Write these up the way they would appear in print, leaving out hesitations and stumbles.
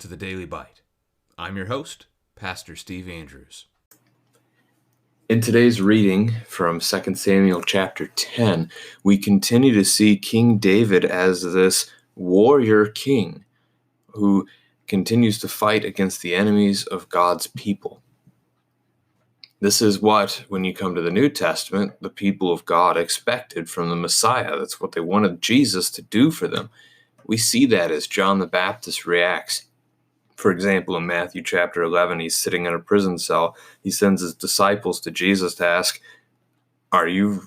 to the Daily Bite. I'm your host, Pastor Steve Andrews. In today's reading from 2 Samuel chapter 10, we continue to see King David as this warrior king who continues to fight against the enemies of God's people. This is what, when you come to the New Testament, the people of God expected from the Messiah. That's what they wanted Jesus to do for them. We see that as John the Baptist reacts. For example, in Matthew chapter 11, he's sitting in a prison cell. He sends his disciples to Jesus to ask, "Are you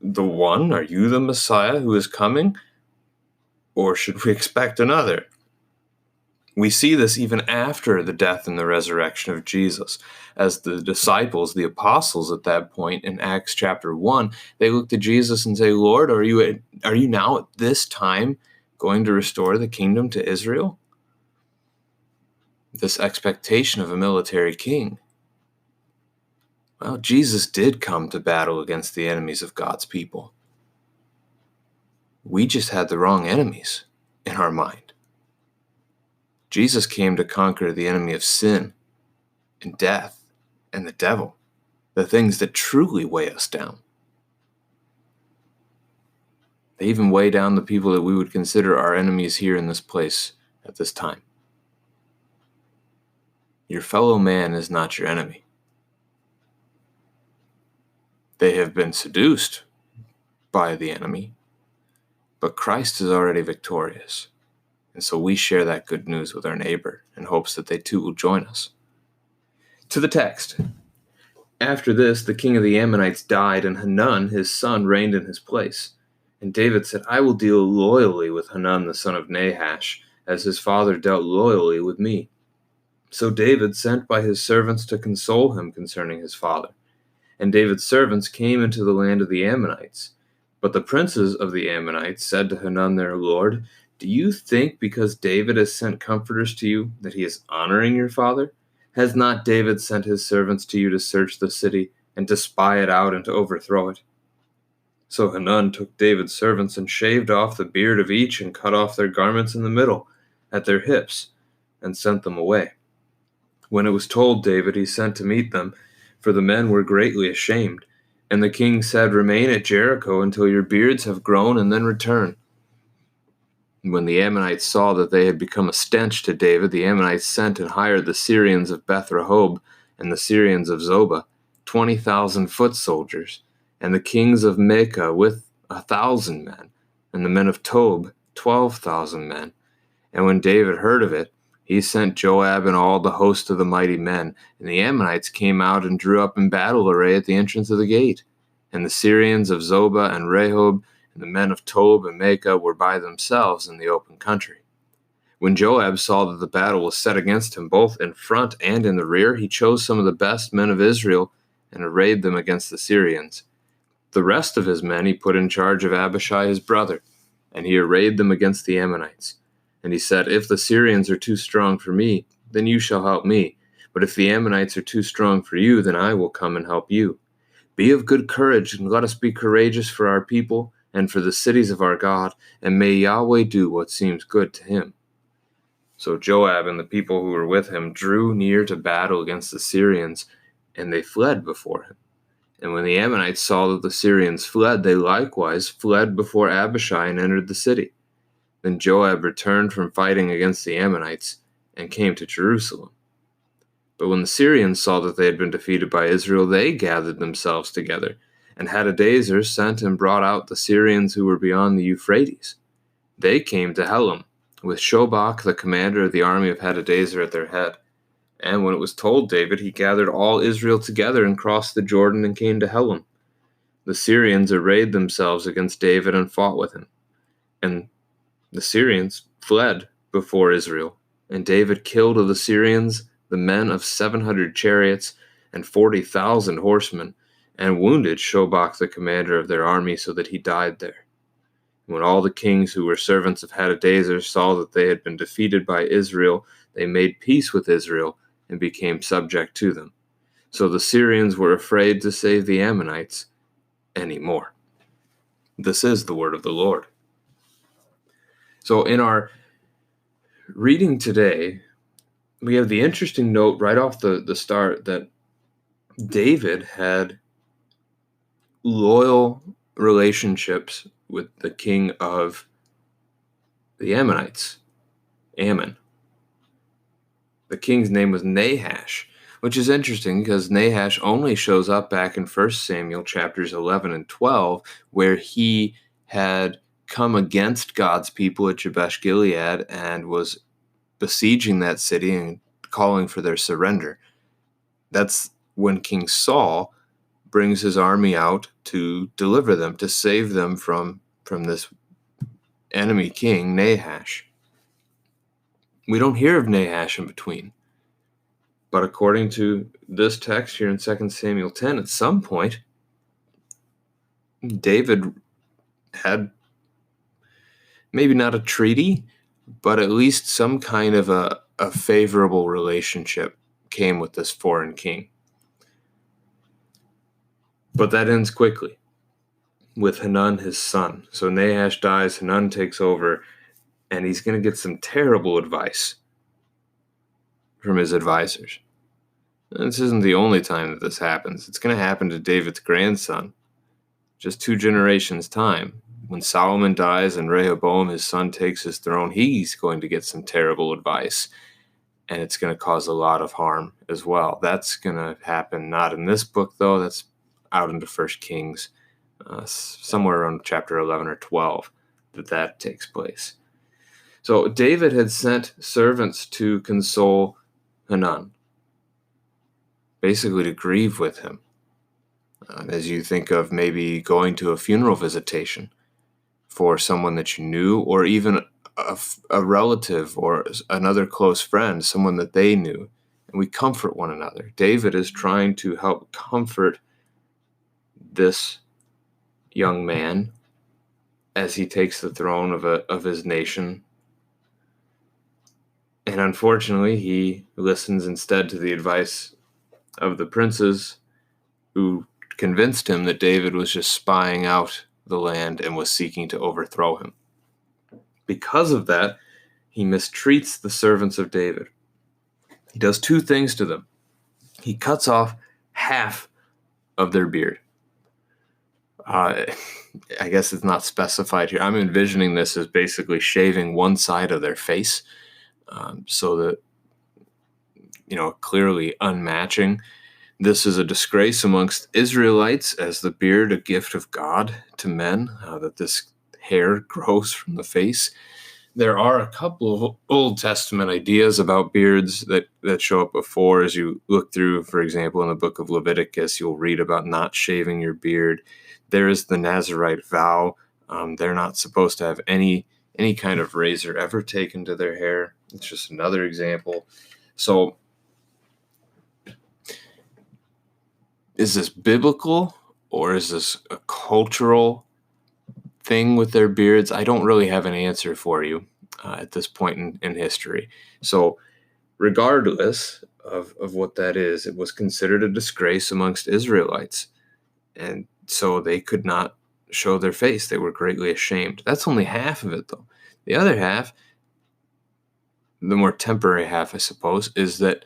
the one? Are you the Messiah who is coming? Or should we expect another?" We see this even after the death and the resurrection of Jesus. As the disciples, the apostles at that point in Acts chapter 1, they look to Jesus and say, "Lord, are you now at this time going to restore the kingdom to Israel?" This expectation of a military king. Well, Jesus did come to battle against the enemies of God's people. We just had the wrong enemies in our mind. Jesus came to conquer the enemy of sin and death and the devil, the things that truly weigh us down. They even weigh down the people that we would consider our enemies here in this place at this time. Your fellow man is not your enemy. They have been seduced by the enemy, but Christ is already victorious. And so we share that good news with our neighbor in hopes that they too will join us. To the text. After this, the king of the Ammonites died, and Hanun, his son, reigned in his place. And David said, "I will deal loyally with Hanun, the son of Nahash, as his father dealt loyally with me." So David sent by his servants to console him concerning his father. And David's servants came into the land of the Ammonites. But the princes of the Ammonites said to Hanun their lord, "Do you think because David has sent comforters to you that he is honoring your father? Has not David sent his servants to you to search the city and to spy it out and to overthrow it?" So Hanun took David's servants and shaved off the beard of each and cut off their garments in the middle, at their hips, and sent them away. When it was told David, he sent to meet them, for the men were greatly ashamed. And the king said, "Remain at Jericho until your beards have grown, and then return." And when the Ammonites saw that they had become a stench to David, the Ammonites sent and hired the Syrians of Beth-rehob and the Syrians of Zobah, 20,000 foot soldiers, and the kings of Maacah with 1,000 men, and the men of Tob 12,000 men. And when David heard of it, he sent Joab and all the host of the mighty men, and the Ammonites came out and drew up in battle array at the entrance of the gate. And the Syrians of Zobah and Rehob and the men of Tob and Maacah were by themselves in the open country. When Joab saw that the battle was set against him both in front and in the rear, he chose some of the best men of Israel and arrayed them against the Syrians. The rest of his men he put in charge of Abishai his brother, and he arrayed them against the Ammonites. And he said, "If the Syrians are too strong for me, then you shall help me. But if the Ammonites are too strong for you, then I will come and help you. Be of good courage, and let us be courageous for our people and for the cities of our God, and may Yahweh do what seems good to him." So Joab and the people who were with him drew near to battle against the Syrians, and they fled before him. And when the Ammonites saw that the Syrians fled, they likewise fled before Abishai and entered the city. Then Joab returned from fighting against the Ammonites and came to Jerusalem. But when the Syrians saw that they had been defeated by Israel, they gathered themselves together, and Hadadezer sent and brought out the Syrians who were beyond the Euphrates. They came to Helam, with Shobach, the commander of the army of Hadadezer, at their head. And when it was told David, he gathered all Israel together and crossed the Jordan and came to Helam. The Syrians arrayed themselves against David and fought with him. And the Syrians fled before Israel. And David killed of the Syrians the men of 700 chariots and 40,000 horsemen, and wounded Shobach, the commander of their army, so that he died there. When all the kings who were servants of Hadadezer saw that they had been defeated by Israel, they made peace with Israel and became subject to them. So the Syrians were afraid to save the Ammonites anymore. This is the word of the Lord. So in our reading today, we have the interesting note right off the start that David had loyal relationships with the king of the Ammonites, Ammon. The king's name was Nahash, which is interesting because Nahash only shows up back in 1 Samuel chapters 11 and 12, where he had come against God's people at Jabesh Gilead and was besieging that city and calling for their surrender. That's when King Saul brings his army out to deliver them, to save them from this enemy king, Nahash. We don't hear of Nahash in between. But according to this text here in 2 Samuel 10, at some point, David had maybe not a treaty, but at least some kind of a favorable relationship came with this foreign king. But that ends quickly with Hanun, his son. So Nahash dies, Hanun takes over, and he's going to get some terrible advice from his advisors. And this isn't the only time that this happens. It's going to happen to David's grandson. Just 2 generations' time. When Solomon dies and Rehoboam, his son, takes his throne, he's going to get some terrible advice. And it's going to cause a lot of harm as well. That's going to happen not in this book, though. That's out into 1 Kings, somewhere around chapter 11 or 12, that takes place. So David had sent servants to console Hanun, basically to grieve with him. As you think of maybe going to a funeral visitation for someone that you knew, or even a relative or another close friend, someone that they knew, and we comfort one another. David is trying to help comfort this young man as he takes the throne of his nation. And unfortunately, he listens instead to the advice of the princes who convinced him that David was just spying out the land and was seeking to overthrow him. Because of that, he mistreats the servants of David. He does 2 things to them. He cuts off half of their beard. I guess it's not specified here. I'm envisioning this as basically shaving one side of their face, so that, clearly unmatching. This is a disgrace amongst Israelites, as the beard a gift of God to men, that this hair grows from the face. There are a couple of Old Testament ideas about beards that show up before. As you look through, for example, in the book of Leviticus, you'll read about not shaving your beard. There is the Nazirite vow. They're not supposed to have any kind of razor ever taken to their hair. It's just another example. So, is this biblical, or is this a cultural thing with their beards? I don't really have an answer for you at this point in history. So regardless of what that is, it was considered a disgrace amongst Israelites. And so they could not show their face. They were greatly ashamed. That's only half of it, though. The other half, the more temporary half, I suppose, is that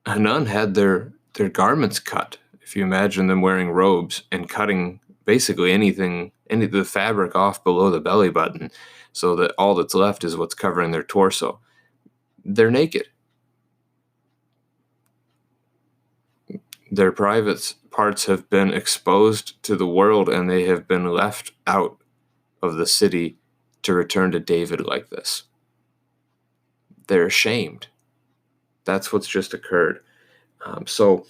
Hanun had their garments cut. If you imagine them wearing robes and cutting basically any of the fabric off below the belly button, so that all that's left is what's covering their torso. They're naked. Their private parts have been exposed to the world, and they have been left out of the city to return to David like this. They're ashamed. That's what's just occurred. So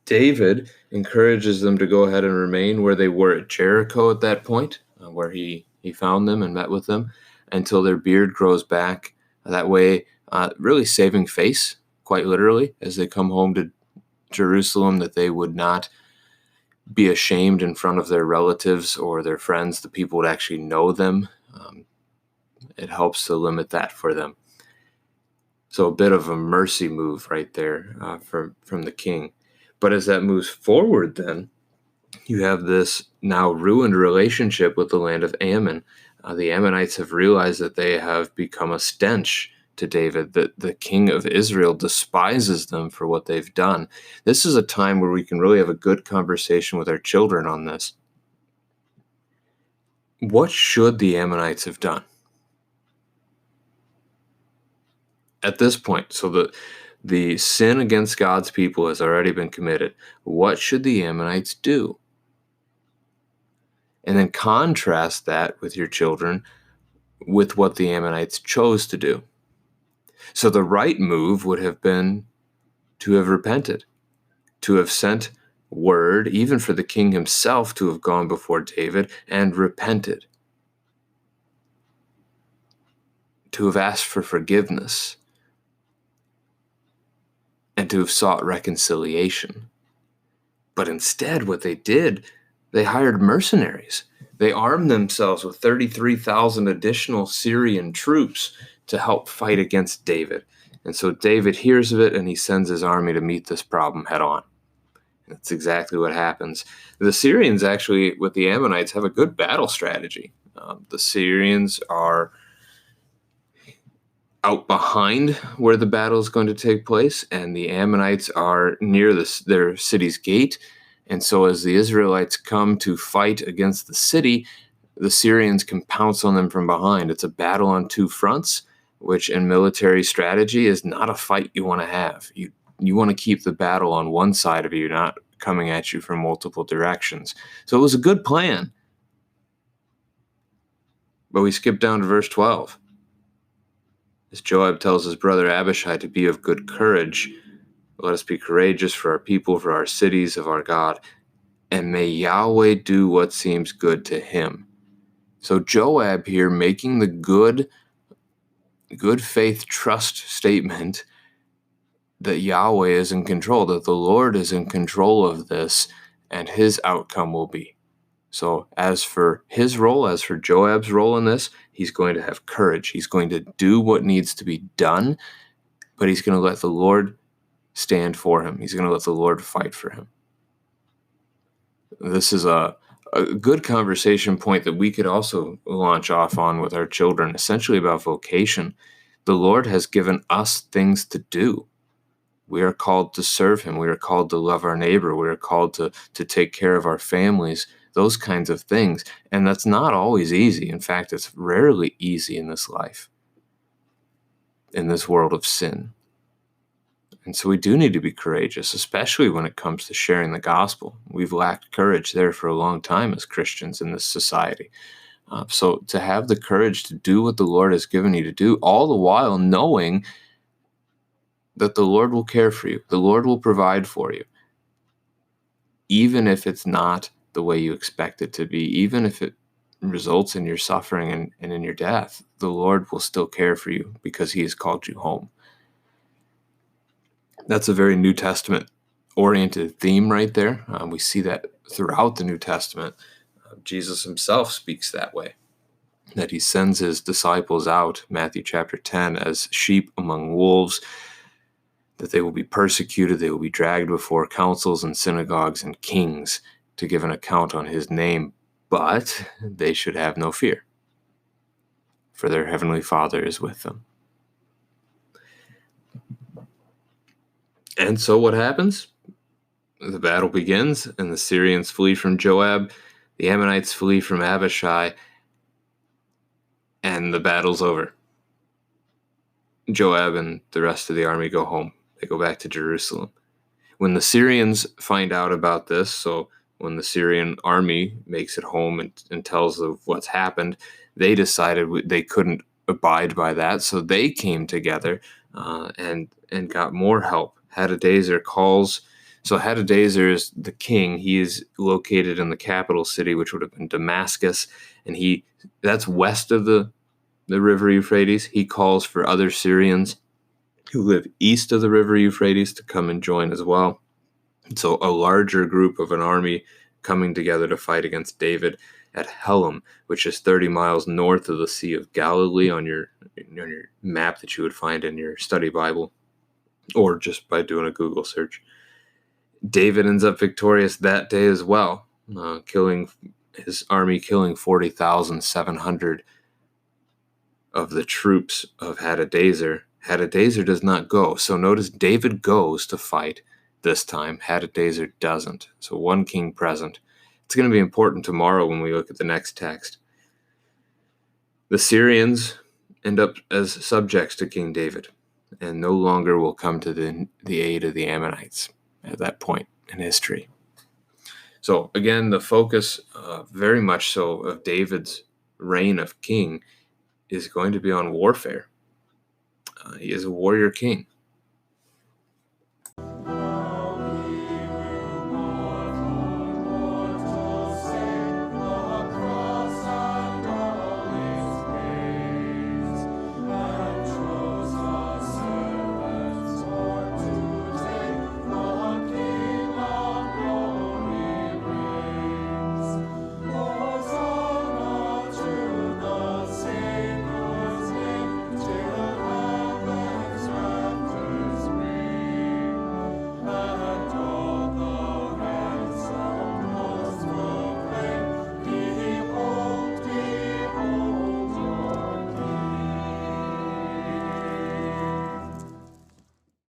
David encourages them to go ahead and remain where they were at Jericho at that point, where he found them and met with them, until their beard grows back. That way, really saving face, quite literally, as they come home to Jerusalem, that they would not be ashamed in front of their relatives or their friends. The people would actually know them. It helps to limit that for them. So a bit of a mercy move right there from the king. But as that moves forward, then you have this now ruined relationship with the land of Ammon. The Ammonites have realized that they have become a stench to David, that the king of Israel despises them for what they've done. This is a time where we can really have a good conversation with our children on this. What should the Ammonites have done? At this point, so the sin against God's people has already been committed. What should the Ammonites do? And then contrast that with your children with what the Ammonites chose to do. So the right move would have been to have repented, to have sent word, even for the king himself to have gone before David and repented, to have asked for forgiveness, and to have sought reconciliation. But instead, what they did, they hired mercenaries. They armed themselves with 33,000 additional Syrian troops to help fight against David. And so David hears of it, and he sends his army to meet this problem head on. That's exactly what happens. The Syrians actually, with the Ammonites, have a good battle strategy. The Syrians are out behind where the battle is going to take place, and the Ammonites are near their city's gate. And so as the Israelites come to fight against the city, the Syrians can pounce on them from behind. It's a battle on two fronts, which in military strategy is not a fight you want to have. You want to keep the battle on one side of you, not coming at you from multiple directions. So it was a good plan. But we skip down to verse 12. As Joab tells his brother Abishai to be of good courage, let us be courageous for our people, for our cities, of our God, and may Yahweh do what seems good to him. So Joab here making the good faith trust statement that Yahweh is in control, that the Lord is in control of this, and his outcome will be. So as for his role, as for Joab's role in this, he's going to have courage. He's going to do what needs to be done, but he's going to let the Lord stand for him. He's going to let the Lord fight for him. This is a good conversation point that we could also launch off on with our children, essentially about vocation. The Lord has given us things to do. We are called to serve him. We are called to love our neighbor. We are called to take care of our families, those kinds of things. And that's not always easy. In fact, it's rarely easy in this life, in this world of sin. And so we do need to be courageous, especially when it comes to sharing the gospel. We've lacked courage there for a long time as Christians in this society. So to have the courage to do what the Lord has given you to do, all the while knowing that the Lord will care for you, the Lord will provide for you, even if it's not the way you expect it to be, even if it results in your suffering and in your death, the Lord will still care for you because he has called you home. That's a very New Testament oriented theme right there. We see that throughout the New Testament. Jesus himself speaks that way, that he sends his disciples out, Matthew chapter 10, as sheep among wolves, that they will be persecuted, they will be dragged before councils and synagogues and kings to give an account on his name, but they should have no fear, for their heavenly Father is with them. And so what happens? The battle begins, and the Syrians flee from Joab, the Ammonites flee from Abishai, and the battle's over. Joab and the rest of the army go home. They go back to Jerusalem. When the Syrians find out about this, so when the Syrian army makes it home and tells of what's happened, they decided they couldn't abide by that, so they came together and got more help. Hadadezer calls. So Hadadezer is the king. He is located in the capital city, which would have been Damascus, and that's west of the river Euphrates. He calls for other Syrians who live east of the river Euphrates to come and join as well. So a larger group of an army coming together to fight against David at Helam, which is 30 miles north of the Sea of Galilee on your map that you would find in your study Bible, or just by doing a Google search. David ends up victorious that day as well, killing 40,700 of the troops of Hadadezer Hadadezer does not go. So notice David goes to fight this time. Hadadezer doesn't. So one king present. It's going to be important tomorrow when we look at the next text. The Syrians end up as subjects to King David and no longer will come to the aid of the Ammonites at that point in history. So again, the focus very much so of David's reign of king is going to be on warfare. He is a warrior king.